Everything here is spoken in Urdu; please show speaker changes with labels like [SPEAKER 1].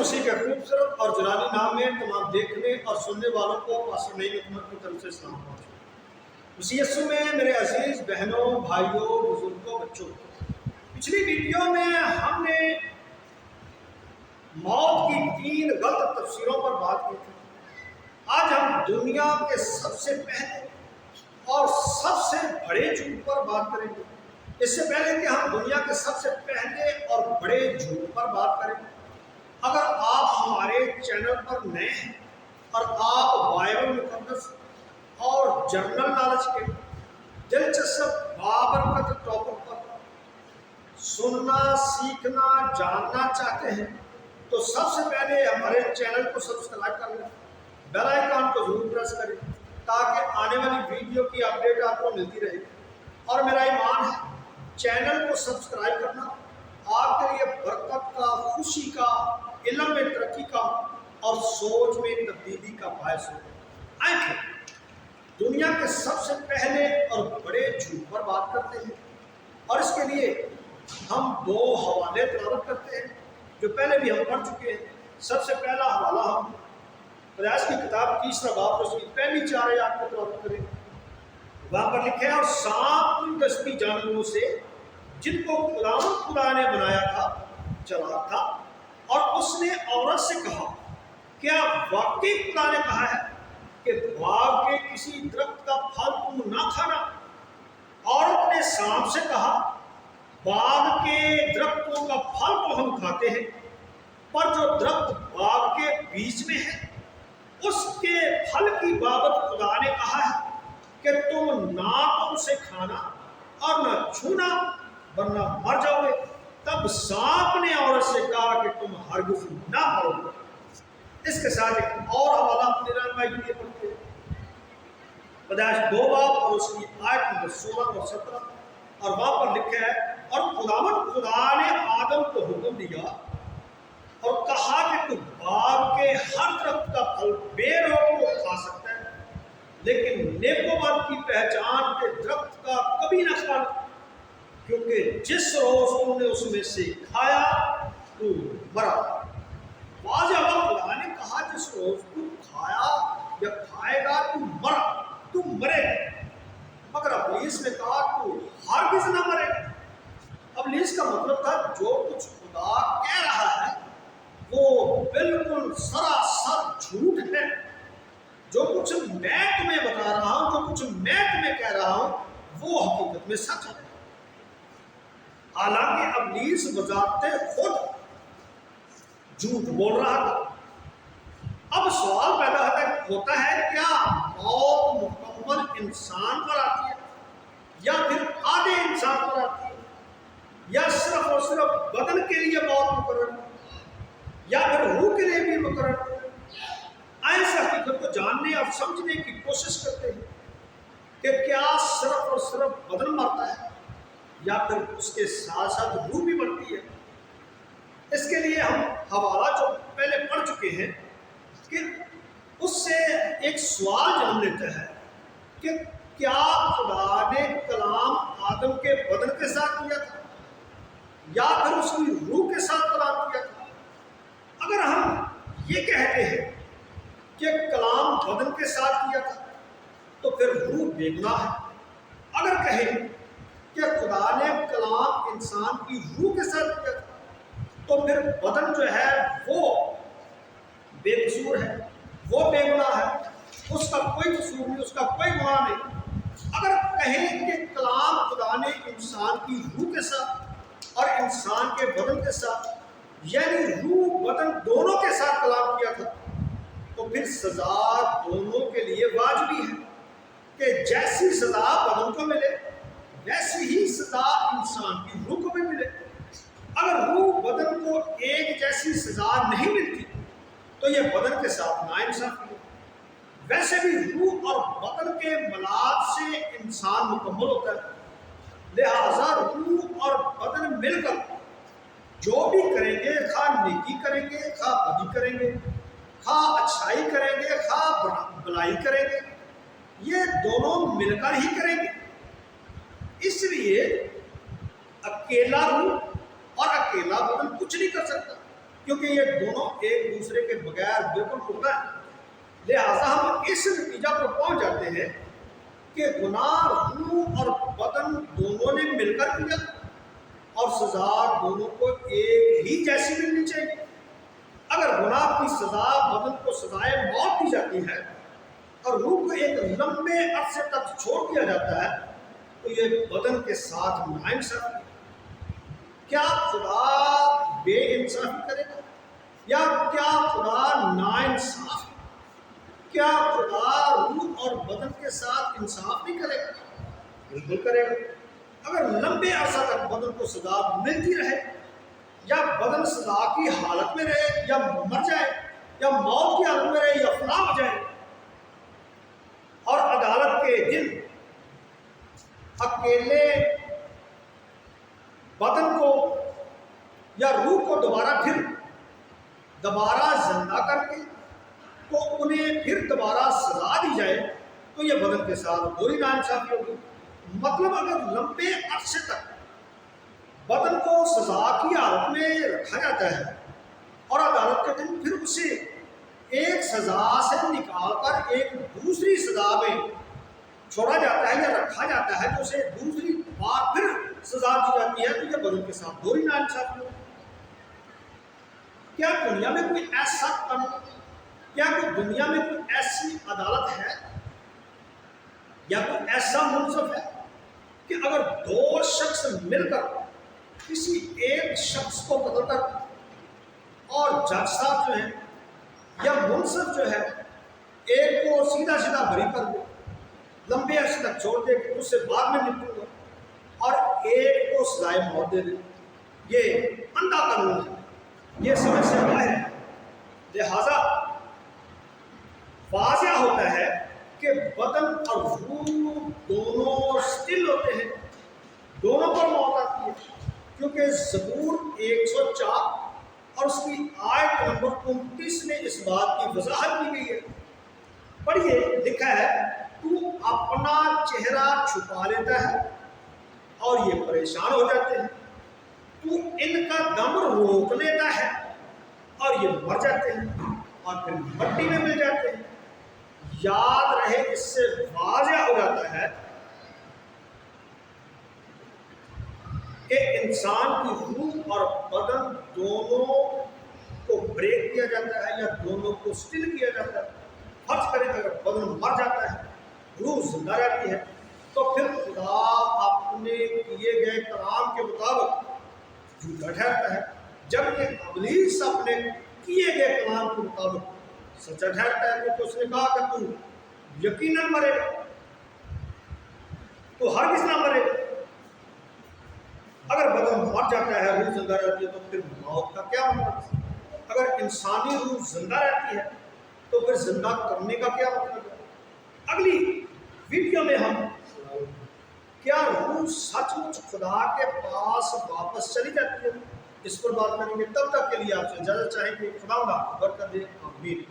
[SPEAKER 1] مسیح کے خوبصورت اور جلالی نام میں تمام دیکھنے اور سننے والوں کو پاسٹر نعیم حکمت کی طرف سے سلام پہنچے۔ مسیح یسوع میں میرے عزیز بہنوں، بھائیوں، بزرگوں، بچوں، پچھلی ویڈیو میں ہم نے موت کی 3 غلط تفسیروں پر بات کی تھی۔ آج ہم دنیا کے سب سے پہلے اور سب سے بڑے جھوٹ پر بات کریں گے۔ اس سے پہلے کہ ہم دنیا کے سب سے پہلے اور بڑے جھوٹ پر بات کریں، اگر آپ ہمارے چینل پر نئے ہیں اور آپ بائبل مقدس اور جنرل نالج کے دلچسپ بابرکت ٹاپک پر سننا، سیکھنا، جاننا چاہتے ہیں تو سب سے پہلے ہمارے چینل کو سبسکرائب کر لیں، بیل آئیکن کو ضرور پریس کریں تاکہ آنے والی ویڈیو کی اپڈیٹ آپ کو ملتی رہے۔ اور میرا ایمان ہے چینل کو سبسکرائب کرنا آپ کے لیے برکت کا، خوشی کا، علم میں ترقی کا اور سوچ میں تبدیلی کا باعث ہو۔ آئیں پھر دنیا کے سب سے پہلے اور بڑے جھوٹ پر بات کرتے ہیں، اور اس کے لیے ہم 2 حوالے تلاوت کرتے ہیں جو پہلے بھی ہم پڑھ چکے ہیں۔ سب سے پہلا حوالہ ہم پیدائش کی کتاب 3 باب اس کی پہلی 4 آیات کو تلاوت کریں۔ وہاں پر لکھے ہے، اور سانپ ان دستی جانوروں سے جن کو خدا نے بنایا تھا چلا تھا، اور اس نے عورت سے کہا، کیا واقعی خدا نے کہا ہے کہ باغ کے کسی درخت کا پھل تم نہ کھانا؟ عورت نے سانپ سے کہا، باغ کے درختوں کا پھل تو ہم کھاتے ہیں، پر جو درخت باغ کے بیچ میں ہے اس کے پھل کی بابت خدا نے کہا ہے کہ تم نہ تو اسے کھانا اور نہ چھونا ورنہ مر جاؤ گے۔ تب سانپ نے عورت سے کہا کہ تم ہرگز نہ مرو گے۔ اس کے ساتھ ایک اور حوالہ اپنے رہنمائی کے لیے پڑھتے ہیں، پیدائش 2 باب اور اس کی آیت نمبر 16 اور 17، اور وہاں پر لکھا ہے، اور خدا نے آدم کو حکم دیا اور کہا کہ تو باغ کے ہر درخت کا پھل بے روک کو کھا سکتا ہے، لیکن نیک و بد کی پہچان کے درخت کا کبھی نہ کھانا، کیونکہ جس روز تم نے اس میں سے کھایا تو مرا۔ واضح خدا نے کہا جس روز تو کھایا یا کھائے گا تو مرا، تو مرے گا، مگر ابلیس نے کہا تو ہرگز نہ مرے گا۔ ابلیس کا مطلب تھا جو کچھ خدا کہہ رہا ہے وہ بالکل سراسر جھوٹ ہے، جو کچھ میں تمہیں بتا رہا ہوں، جو کچھ میں تمہیں کہہ رہا ہوں وہ حقیقت میں سچ ہے۔ حالانکہ ابلیس بذات خود جھوٹ بول رہا تھا۔ اب سوال پیدا ہوتا ہے، کیا موت مکمل انسان پر آتی ہے یا پھر آدھے انسان پر آتی ہے، یا صرف اور صرف بدن کے لیے موت مقرر ہے یا پھر روح کے لیے بھی مقرر ہے؟ آئیں اس حقیقت کو جاننے اور سمجھنے کی کوشش کرتے ہیں کہ کیا صرف اور صرف بدن مرتا ہے یا پھر اس کے ساتھ ساتھ روح بھی مرتی ہے۔ اس کے لیے ہم حوالہ جو پہلے پڑھ چکے ہیں کہ اس سے ایک سوال جنم لیتا ہے کہ کیا خدا نے کلام آدم کے بدن کے ساتھ کیا تھا یا پھر اس کی روح کے ساتھ کلام کیا تھا؟ اگر ہم یہ کہتے ہیں کہ کلام بدن کے ساتھ کیا تھا تو پھر روح بے گناہ ہے۔ اگر کہیں کہ خدا نے کلام انسان کی روح کے ساتھ کیا تھا تو پھر بدن جو ہے وہ بے قصور ہے، وہ بے گناہ ہے، اس کا کوئی قصور نہیں، اس کا کوئی گناہ نہیں۔ اگر کہیں کہ کلام خدا نے انسان کی روح کے ساتھ اور انسان کے بدن کے ساتھ، یعنی روح بدن دونوں کے ساتھ کلام کیا تھا، تو پھر سزا دونوں کے لیے واجبی ہے کہ جیسی سزا بدن کو ملے ویسی ہی سزا انسان کی روح کو بھی ملے۔ اگر روح بدن کو ایک جیسی سزا نہیں ملتی تو یہ بدن کے ساتھ ناانصافی ہے۔ ویسے بھی روح اور بدن کے ملاپ سے انسان مکمل ہوتا ہے، لہذا روح اور بدن مل کر جو بھی کریں گے، خواہ نیکی کریں گے، خواہ بدی کریں گے، خواہ اچھائی کریں گے، خواہ بلائی کریں گے، یہ دونوں مل کر ہی کریں گے۔ اس لیے اکیلا روح اور اکیلا بدن کچھ نہیں کر سکتا۔ کیونکہ یہ دونوں ایک دوسرے کے بغیر بالکل ٹکڑا ہے۔ لہذا ہم اس نتیجہ پر پہنچ جاتے ہیں کہ گناہ روح اور بدن دونوں نے مل کر کیا اور سزا دونوں کو ایک ہی جیسی ملنی چاہیے۔ اگر گناہ کی سزا بدن کو سزائے موت دی جاتی ہے اور روح کو ایک لمبے عرصے تک چھوڑ دیا جاتا ہے تو یہ بدن کے ساتھ ناانصافی ہے۔ کیا خدا بے انصافی کرے گا یا کیا خدا ناانصاف ہے؟ کیا خدا روح اور بدن کے ساتھ انصاف نہیں کرے گا؟ بالکل کرے گا۔ اگر لمبے عرصہ تک بدن کو سزا ملتی رہے یا بدن سزا کی حالت میں رہے یا مر جائے یا موت کی حالت میں رہے یا فنا ہو جائے اور عدالت کے دن اکیلے بدن کو یا روح کو دوبارہ زندہ کر کے تو انہیں پھر دوبارہ سزا دی جائے تو یہ بدن کے ساتھ بری ناانصافی ہوگی۔ مطلب اگر لمبے عرصے تک بدن کو سزا کی حالت میں رکھا جاتا ہے اور عدالت کے دن پھر اسے ایک سزا سے نکال کر ایک دوسری سزا میں چھوڑا جاتا ہے یا رکھا جاتا ہے تو اسے دوسری بار پھر سزا دی جاتی ہے تو یہ بدن کے ساتھ بری ناانصافی ہوگی۔ کیا دنیا میں کوئی ایسا قانون، کیا کوئی دنیا میں کوئی ایسی عدالت ہے یا کوئی ایسا منصف ہے کہ اگر دو شخص مل کر کسی ایک شخص کو قتل کر اور جج صاحب جو ہیں یا منصف جو ہے ایک کو سیدھا بری کر دے، لمبے عرصے تک چھوڑ دے کہ اس سے بعد میں نپٹوں گا اور ایک کو سزائے موت دے دے؟ یہ اندھا قانون ہے، یہ سمجھ سے باہر ہے۔ لہذا واضح ہوتا ہے کہ بدن اور روح دونوں سٹل ہوتے ہیں، دونوں پر موت آتی ہے، کیونکہ زبور 104 اور اس کی آیت نمبر 29 میں اس بات کی وضاحت کی گئی ہے۔ پڑھیے، لکھا ہے، تو اپنا چہرہ چھپا لیتا ہے اور یہ پریشان ہو جاتے ہیں، تو ان کا دم روک لیتا ہے اور یہ مر جاتے ہیں اور پھر مٹی میں مل جاتے ہیں۔ یاد رہے، اس سے واضح ہو جاتا ہے کہ انسان کی روح اور بدن دونوں کو بریک کیا جاتا ہے یا دونوں کو سٹل کیا جاتا ہے۔ فرض کریں اگر بدن مر جاتا ہے، روح زندہ رہتی ہے، تو پھر خدا اپنے کیے گئے کلام کے مطابق جھوٹا ٹھہرتا ہے، جبکہ ابلیس اپنے کیے گئے کلام کے مطابق سچا ٹھہرتا ہے، کیونکہ اس نے کہا کہ تو یقیناً مرے گا، تو ہرگز نہ مرے گا۔ اگر بدن مر جاتا ہے، روح زندہ رہتی ہے، تو پھر موت کا کیا مطلب؟ اگر انسانی روح زندہ رہتی ہے تو پھر زندہ کرنے کا کیا مطلب ہے؟ اگلی ویڈیو میں ہم کیا روح سچ مچ خدا کے پاس واپس چلی جاتی ہے اس پر بات کریں گے۔ تب تک کے لیے آپ سے اجازت چاہیں گے۔ خدا برکت دے، آمین۔